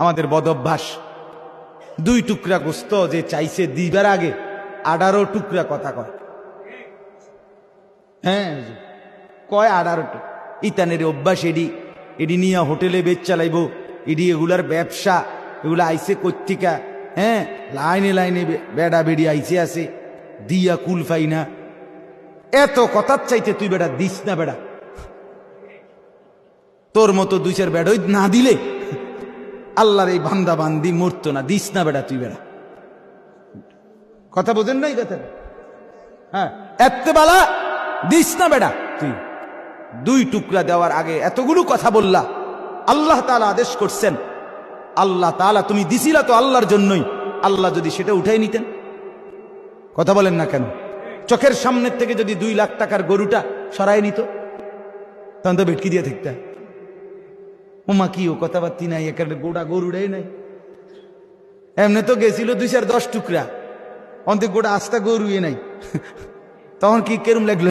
আমাদের বদ অভ্যাস। 2 টুকরা গোস্ত যে চাইছে দিবার আগে 18 টুকরা কথা কয়। হ্যাঁ কয় 18টা। ইতানের অভ্যাস এডি নিয়ে হোটেলে বেচ চালাইব, এডি এগুলার ব্যবসা, এগুলা আইসে কর্তিকা। হ্যাঁ লাইনে লাইনে বেড়া বেড়ি আইসে আছে, দিয়া কুল পাই না। এত কথার চাইতে তুই বেড়া দিস না বেড়া। তোর মতো 2-4 বেড়ই না দিলে আল্লাহর এই বান্দা বান্দি মরতো না। দিস না বেড়া তুই বেড়া। কথা বোঝেন নাই কথা? হ্যাঁ এত বালা দিস না বেড়া তুই। 2 টুকরা দেওয়ার আগে এতগুলো কথা বললা। আল্লাহ তাআলা আদেশ করছেন, আল্লাহ তাআলা তুমি দিছিলা তো আল্লাহর জন্যই। আল্লাহ যদি সেটা উঠাই নিতেন, কথা বলেন না কেন? চোখের সামনের থেকে যদি 2 লাখ টাকার গরুটা সরাই নিত, তখন তো ভেটকি দিয়ে থাকতে। ওমা কি ও কথাবার্তি নাই, একেবারে গোটা গরুটাই নাই। এমনি তো গেছিল 210 টুকরা, অন্তে গোটা আস্তা গরুই নাই। তখন কি কেরম লাগলো?